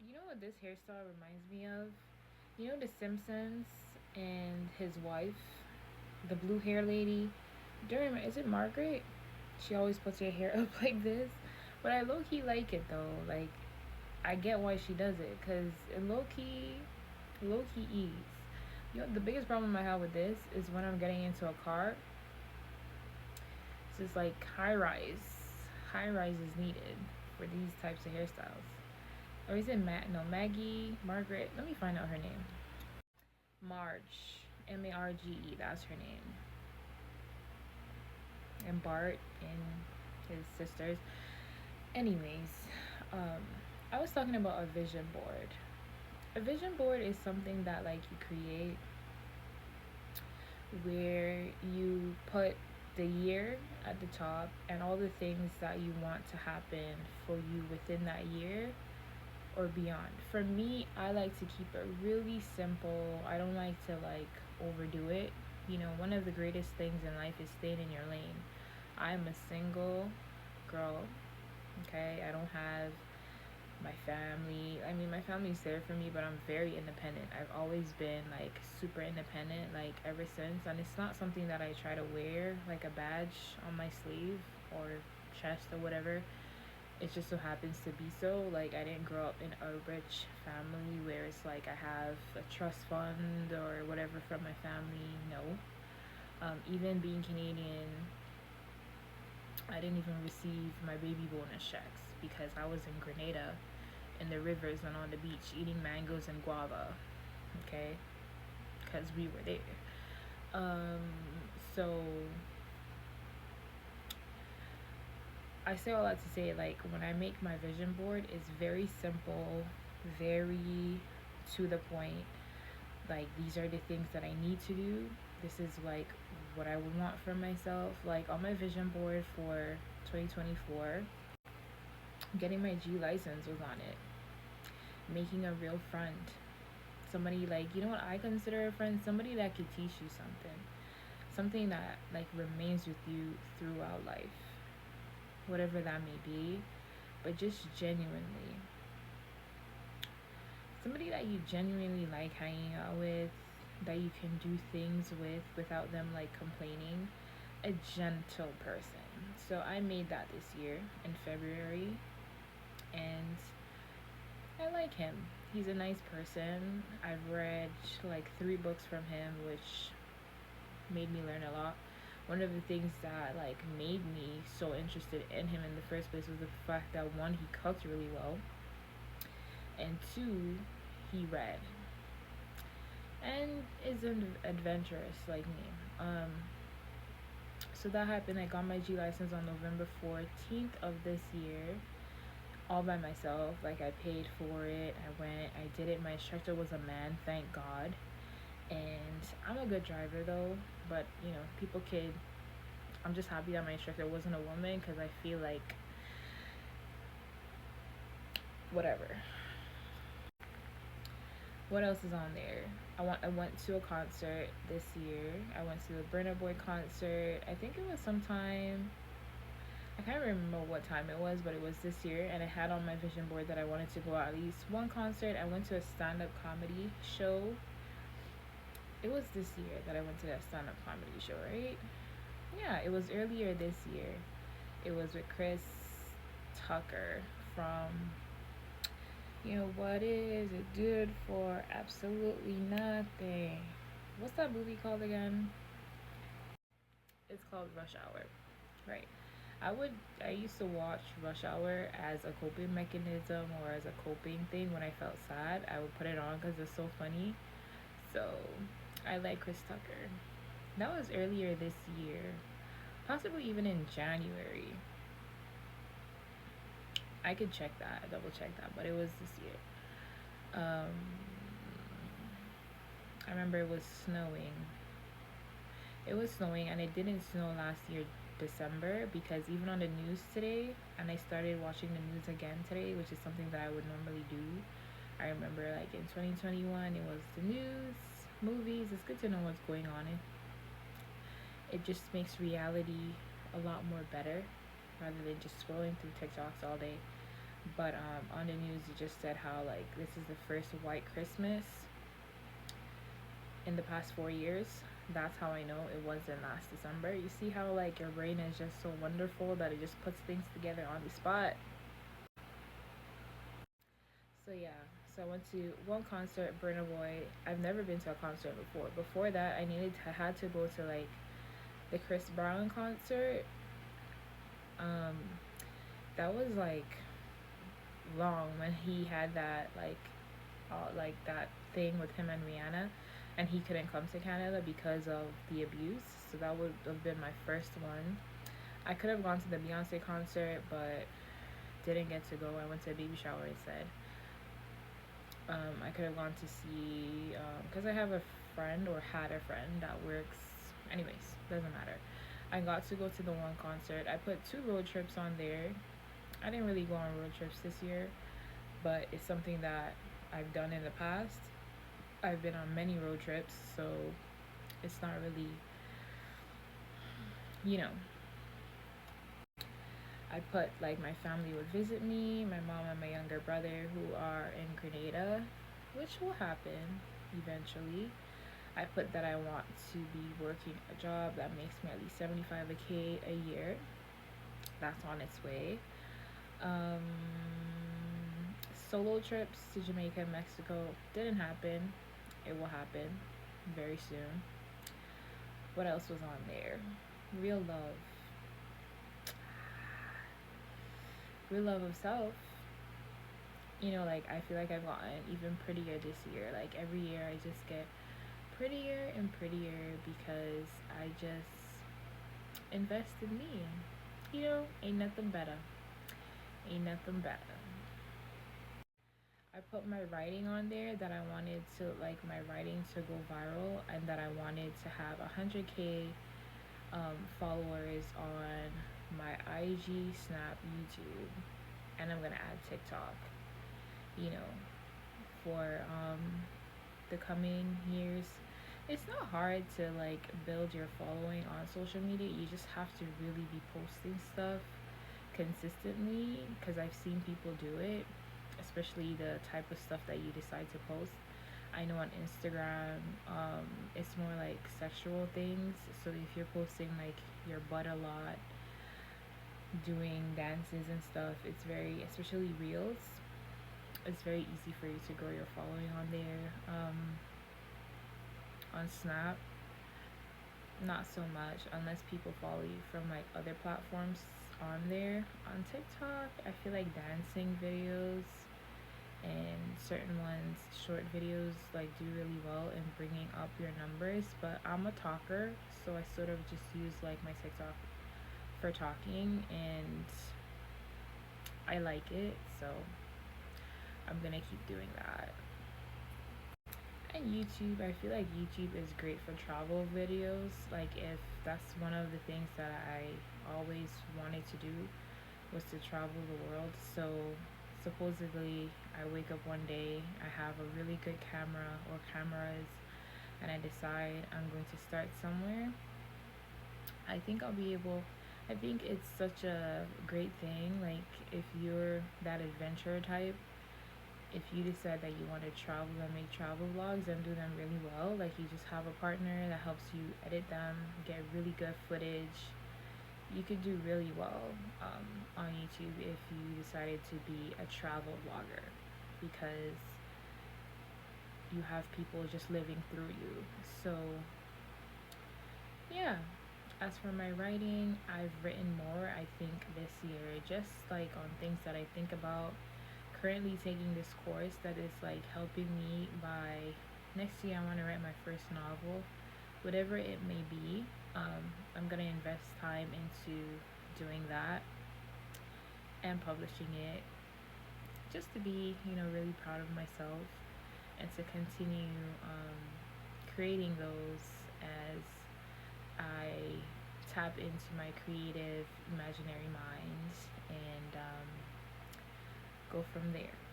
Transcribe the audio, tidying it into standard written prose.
You know what this hairstyle reminds me of? You know The Simpsons and his wife, the blue hair lady. Don't remember. Is it Margaret? She always puts her hair up like this. But I low key like it though. Like I get why she does it, cause it low key ease. You know the biggest problem I have with this is when I'm getting into a car. It's just like high rise is needed for these types of hairstyles. Or is it Matt? No, Maggie, Margaret. Let me find out her name. Marge, Marge. That's her name. And Bart and his sisters. Anyways, um, I was talking about a vision board. A vision board is something that like you create where you put the year at the top and all the things that you want to happen for you within that year or beyond. For me, I like to keep it really simple. I don't like to like overdo it. You know, one of the greatest things in life is staying in your lane. I'm a single girl, okay? I don't have my family. I mean, my family's there for me, but I'm very independent. I've always been like super independent, like ever since. And it's not something that I try to wear like a badge on my sleeve or chest or whatever. It just so happens to be so. Like, I didn't grow up in a rich family where it's like I have a trust fund or whatever from my family. No. Even being Canadian, I didn't even receive my baby bonus checks because I was in Grenada in the rivers and on the beach eating mangoes and guava, okay? Because we were there. Um, so I say all that to say, like, when I make my vision board, it's very simple, very to the point. Like, these are the things that I need to do. This is like what I would want for myself. Like, on my vision board for 2024, getting my G license was on it. Making a real friend. Somebody like, you know what I consider a friend? Somebody that could teach you something. Something that like remains with you throughout life. Whatever that may be. But just genuinely. Somebody that you genuinely like hanging out with, that you can do things with without them like complaining. A gentle person. So I made that this year in February, and I like him. He's a nice person. I've read like 3 books from him, which made me learn a lot. One of the things that like made me so interested in him in the first place was the fact that one, he cooked really well, and two, he read and is adventurous like me. So that happened. I got my G license on November 14th of this year, all by myself. Like, I paid for it. I went, I did it. My instructor was a man, thank God. And I'm a good driver though, but you know, people could. I'm just happy that my instructor wasn't a woman because I feel like whatever. What else is on there? I went to a concert this year. I went to the Burna Boy concert. I think it was sometime. I can't remember what time it was, but it was this year, and I had on my vision board that I wanted to go at least one concert. I went to a stand-up comedy show. It was this year that I went to that stand-up comedy show, right? Yeah, it was earlier this year. It was with Chris Tucker from, you know, what is it good for? Absolutely nothing. What's that movie called again? It's called Rush Hour. Right. I used to watch Rush Hour as a coping mechanism or as a coping thing when I felt sad. I would put it on because it's so funny. So I like Chris Tucker. That was earlier this year, possibly even in January. I could check that, double check that, but it was this year. Um, I remember it was snowing. It was snowing, and it didn't snow last year, December, because even on the news today, and I started watching the news again today, which is something that I would normally do. I remember like in 2021, it was the news, movies. It's good to know what's going on. It just makes reality a lot more better rather than just scrolling through TikToks all day. But on the news, it just said how like this is the first white Christmas in the past 4 years. That's how I know it wasn't last December. You see how like your brain is just so wonderful that it just puts things together on the spot. So yeah, so I went to one concert, Burna Boy. I've never been to a concert before. Before that, I had to go to like the Chris Brown concert. Um, that was like long when he had that like that thing with him and Rihanna, and he couldn't come to Canada because of the abuse. So that would have been my first one. I could have gone to the Beyonce concert, but didn't get to go. I went to a baby shower instead. I could have gone to see because I have a friend or had a friend that works. Anyways, doesn't matter. I got to go to the one concert. I put 2 road trips on there. I didn't really go on road trips this year, but it's something that I've done in the past. I've been on many road trips, so it's not really, you know, I put like my family would visit me, my mom and my younger brother who are in Grenada, which will happen eventually. I put that I want to be working a job that makes me at least 75K a year. That's on its way. Um, Solo trips to Jamaica and Mexico didn't happen. It will happen very soon. What else was on there? Real love. Real love of self. Like I feel like I've gotten even prettier this year. Like every year I just get prettier and prettier because I just invest in me. Ain't nothing better. Ain't nothing better. I put my writing on there that I wanted to like my writing to go viral and that I wanted to have 100K followers on my IG, Snap, YouTube, and I'm gonna add TikTok. You know, for the coming years. It's not hard to like build your following on social media. You just have to really be posting stuff consistently because I've seen people do it, especially the type of stuff that you decide to post. I know on Instagram, it's more like sexual things. So if you're posting like your butt a lot, doing dances and stuff, it's very, especially reels, it's very easy for you to grow your following on there. On Snap, not so much unless people follow you from like other platforms on there. On TikTok, I feel like dancing videos and certain ones, short videos, like do really well in bringing up your numbers. But I'm a talker, so I sort of just use like my TikTok for talking, and I like it, so I'm gonna keep doing that. And YouTube, I feel like YouTube is great for travel videos. Like if that's one of the things that I always wanted to do was to travel the world. So supposedly I wake up one day, I have a really good camera or cameras, and I decide I'm going to start somewhere. I think I'll be able I think it's such a great thing. Like if you're that adventure type, if you decide that you want to travel and make travel vlogs and do them really well, like you just have a partner that helps you edit them, get really good footage, you could do really well on YouTube if you decided to be a travel vlogger because you have people just living through you. So, yeah. As for my writing, I've written more, I think, this year, just like on things that I think about. Currently taking this course that is like helping me by next year. I want to write my first novel, whatever it may be. I'm gonna invest time into doing that and publishing it, just to be, really proud of myself and to continue creating those as I tap into my creative, imaginary mind and go from there.